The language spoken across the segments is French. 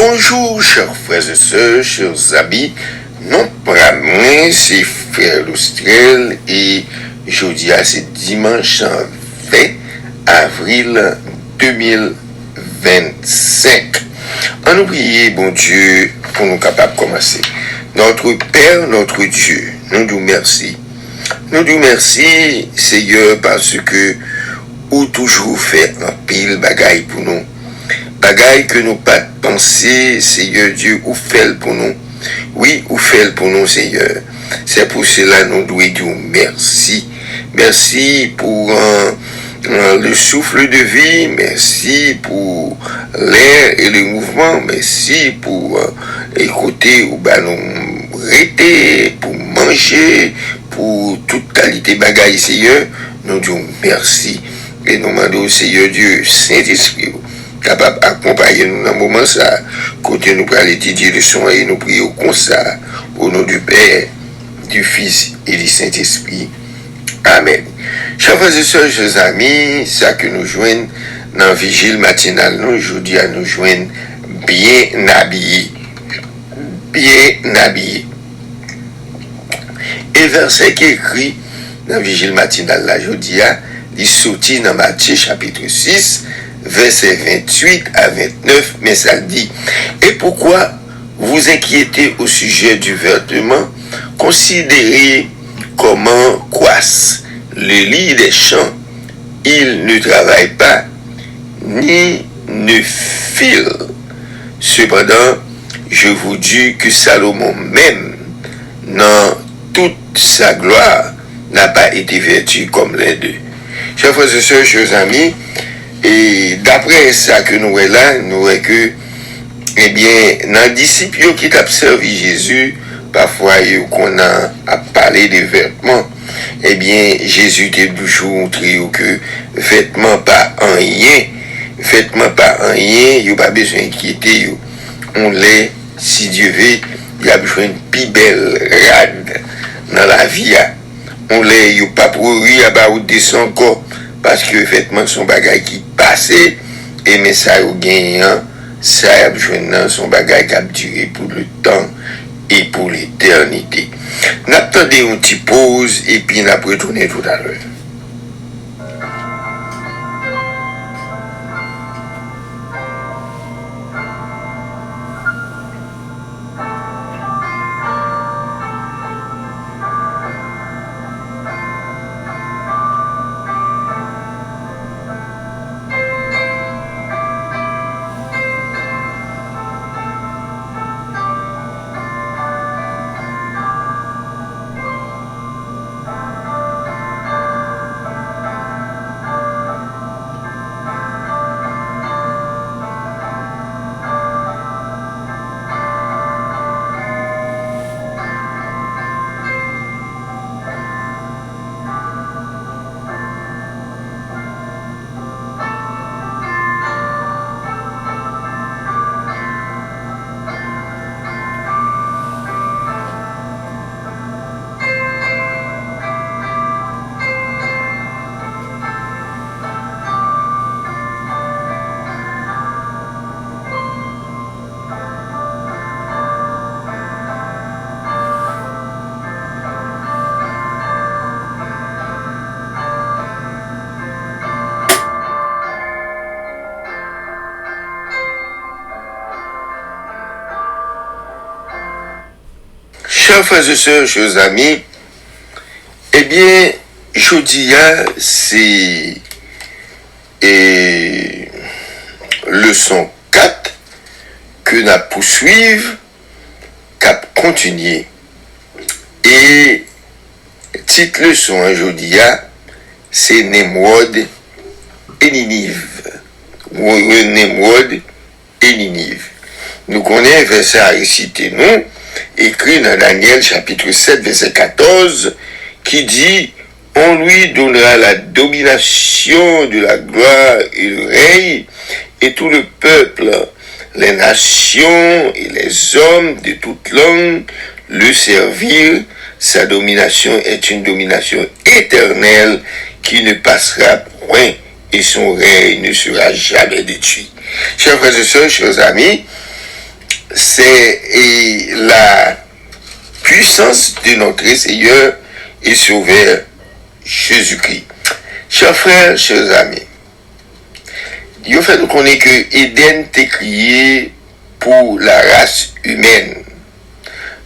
Bonjour, chers frères et sœurs, chers amis. Non, pour moi, c'est Frère Lustrel et jeudi, c'est dimanche 20 avril 2025. On nous prie, bon Dieu, pour nous capables de commencer. Notre Père, notre Dieu, nous nous merci. Nous nous merci, Seigneur, parce que ou toujours fait un pile bagaille pour nous. Bagaille que nous pas penser, Seigneur Dieu, ou fait pour nous. Oui, ou fait pour nous, Seigneur. C'est pour cela nous devons dire merci. Merci pour le souffle de vie. Merci pour l'air et le mouvement. Merci pour écouter ou nous arrêter, pour manger, pour toute qualité bagaille, Seigneur. Nous disons merci. Et nous demandons au Seigneur Dieu, Saint-Esprit, capable d'accompagner nous dans le moment ça, côté nous pour étudier le son et nous prions comme ça, au nom du Père, du Fils et du Saint-Esprit. Amen. Chers frères et sœurs, chers amis, ça que nous joignons dans la vigile matinale, nous, aujourd'hui, à nous joindre bien habillés. Bien habillés. Et verset qui est écrit dans la vigile matinale, là, aujourd'hui, il sortit dans Matthieu chapitre 6, verset 28 à 29, mais ça dit, et pourquoi vous inquiétez au sujet du vêtement? Considérez comment croissent le lit des champs. Il ne travaille pas, ni ne file. Cependant, je vous dis que Salomon même, dans toute sa gloire, n'a pas été vêtu comme l'un d'eux. Chers frères et sœurs, chers amis, et d'après ça que nous voyons là, nous voyons que, eh bien, dans les disciples qui ont servi Jésus, parfois, qu'on a parlé des vêtements, eh bien, Jésus t'a toujours montré que vêtements pas en rien, vêtements pas en rien, il n'y a pas besoin d'inquiéter, on l'est, si Dieu veut, il y a besoin de plus belle rade dans la vie, on l'est, il n'y a pas pour rire, ou descend encore, parce que les vêtements sont bagailles qui passent, et mais ça a gagné, ça a besoin son bagage qui a duré pour le temps et pour l'éternité. Nous attendons une petite pause et puis nous allons retourner tout à l'heure. Chers frères et sœurs, chers amis, eh bien, jeudi, c'est leçon 4 que nous poursuivons, qu'à continuer. Et titre leçon aujourd'hui, c'est Nemrod et Ninive. Nemrod et Ninive. Nous connaissons verset à réciter, nous, écrit dans Daniel chapitre 7, verset 14, qui dit, on lui donnera la domination de la gloire et le règne, et tout le peuple, les nations et les hommes de toute langue le servirent. Sa domination est une domination éternelle qui ne passera point et son règne ne sera jamais détruit. Chers frères et sœurs, chers amis, c'est la puissance de notre Seigneur et Sauveur Jésus-Christ. Chers frères, chers amis, Dieu fait nous connaître que Éden était créé pour la race humaine,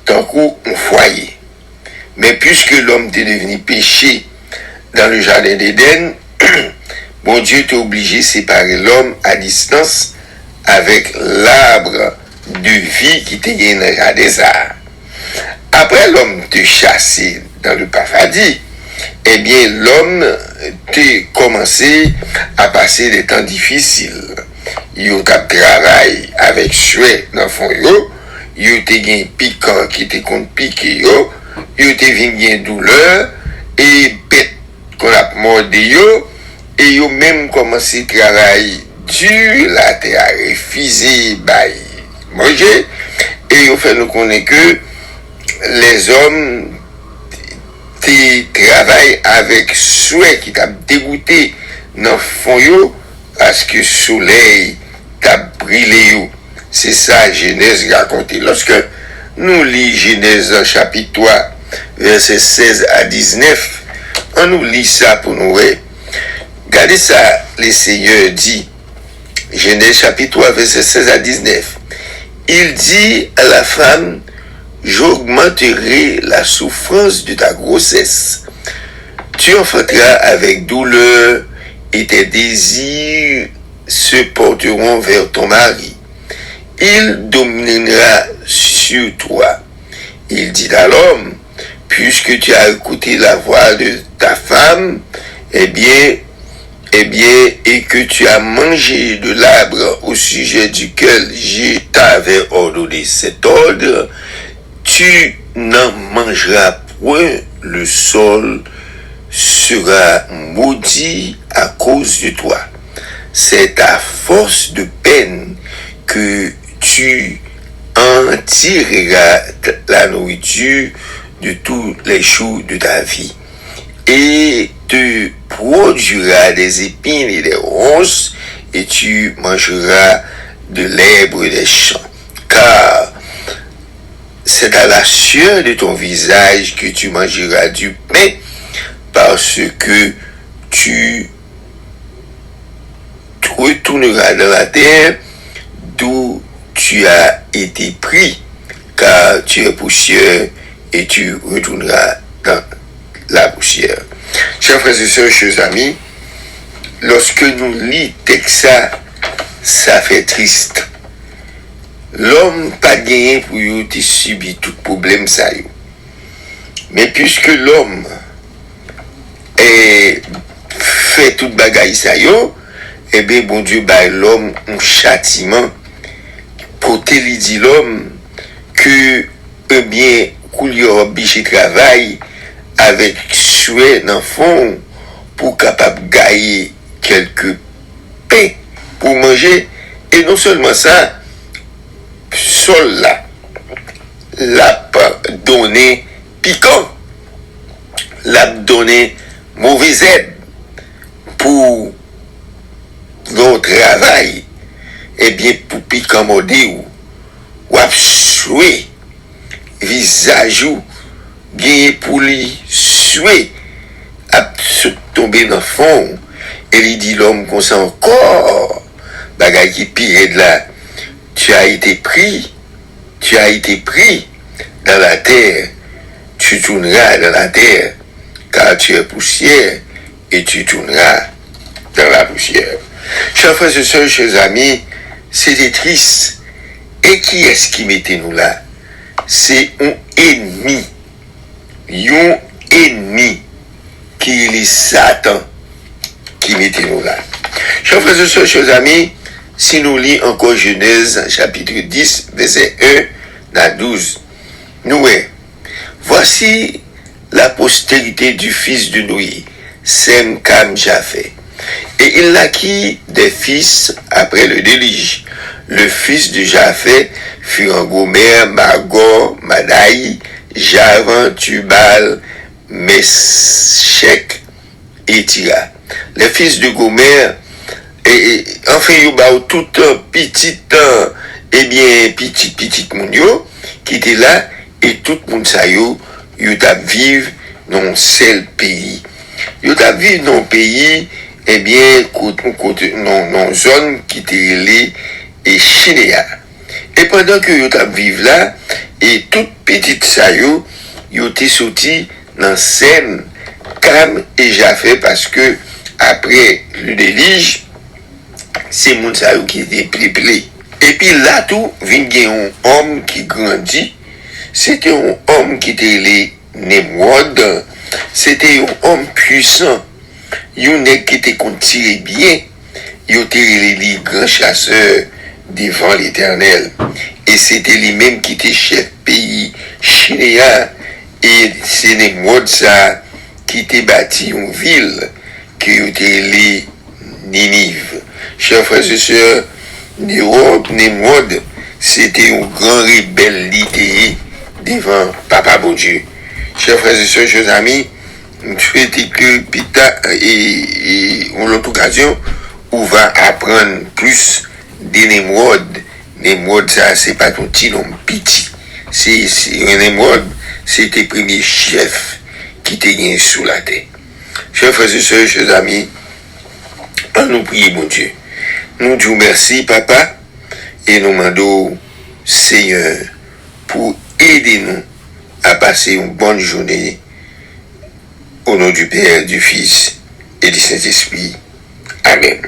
tant qu'un foyer. Mais puisque l'homme était devenu péché dans le jardin d'Éden, bon Dieu était obligé de séparer l'homme à distance avec l'arbre de vie qui était gagné dans le jardin ça. Après l'homme te chassé dans le paradis, eh bien l'homme a commencé à passer des temps difficiles. Il a travaillé avec souhait dans le fond, il a gagné piquant qui était contre piqué, il a gagné douleur et bête qu'on a mordé, et il a même commencé à travailler dur, la terre a refusé, manger, et il a fait nous connaître que les hommes travaillent avec souhait qui t'a dégoûté dans le fond parce que le soleil t'a brûlé. C'est ça Genèse raconté. Lorsque nous lisons Genèse chapitre 3, versets 16 à 19, on nous lit ça pour nous. Regardez ça, le Seigneur dit, Genèse chapitre 3, versets 16 à 19. Il dit à la femme, j'augmenterai la souffrance de ta grossesse. Tu enfanteras avec douleur et tes désirs se porteront vers ton mari. Il dominera sur toi. Il dit à l'homme, puisque tu as écouté la voix de ta femme, et que tu as mangé de l'arbre au sujet duquel je t'avais ordonné cet ordre, tu n'en mangeras point, le sol sera maudit à cause de toi. C'est à force de peine que tu en tireras la nourriture de tous les jours de ta vie. Et te produira des épines et des ronces, et tu mangeras de l'herbe des champs. Car c'est à la sueur de ton visage que tu mangeras du pain, parce que tu retourneras dans la terre d'où tu as été pris, car tu es poussière et tu retourneras dans la poussière. Chers frères et sœurs, chers amis, lorsque nous lisons texte ça fait triste. L'homme pas gagné pour y subir tout problème ça. Mais puisque l'homme fait tout bagaille ça, eh bien bon Dieu baille l'homme un châtiment pour te dire l'homme que eh bien qu'il y a obligé travail avec souhait dans le fond pour capable gagner quelques pains pour manger. Et non seulement ça, sol là l'a donné piquant, l'a donné mauvaise aide pour le travail. Et bien pour piquant modé ou absoué visage ou gagné pour lui souhait à tomber dans le fond. Et il dit l'homme qu'on sait encore bagaille qui pire de là. Tu as été pris dans la terre, tu tourneras dans la terre, car tu es poussière et tu tourneras dans la poussière. Chers frères et sœurs, chers amis, c'était triste. Et qui est-ce qui mettait nous là? C'est un ennemi qui est Satan qui mettait nous là. Chers frères et sœurs, chers amis, si nous lisons encore Genèse chapitre 10, verset 1 à 12, nous voici la postérité du fils de Noé, Sem, Cam, Japhet. Et il naquit des fils après le déluge. Le fils de Japhet fut Gomer, Magor, Madaï, Javan, Tubal, Meshech et Tira. Les fils de Gomer, et enfin, il y a tout un petit temps eh bien, petit moun yo, qui était là, et tout le monde ça yo t'a vivre dans un seul pays. Yo t'a vivre dans un pays, eh bien, dans une zone qui était relée et Chinéa. Et pendant que yo t'a vivre là, et toute petite ça yo t'es sorti dans scène, Cam et Jafé, parce que après le déluge, c'est moun ça yo qui était peuplé. Et puis là tout, vient un homme qui grandit. C'était un homme qui était les Nemrod. C'était un homme puissant. Un qui était tiré bien. Il était les grands chasseurs devant l'Éternel. Et c'était lui-même qui était chef pays chinéen. Et c'est Nemrod ça qui était bâti une ville qui était les Ninive. Chers frères et sœurs, Nemrod, c'était un grand rebelle littéraire devant Papa bon Dieu. Chers frères et sœurs, chers amis, je souhaite que Pita et en l'autre occasion, on va apprendre plus de Nemrod. Nemrod, ça, c'est pas ton petit nom petit. C'est un Nemrod, c'était le premier chef qui était sous la terre. Chers frères et sœurs, chers amis, on nous prie, bon Dieu. Nous disons merci, Papa, et nous demandons, Seigneur, pour aider nous à passer une bonne journée au nom du Père, du Fils et du Saint-Esprit. Amen.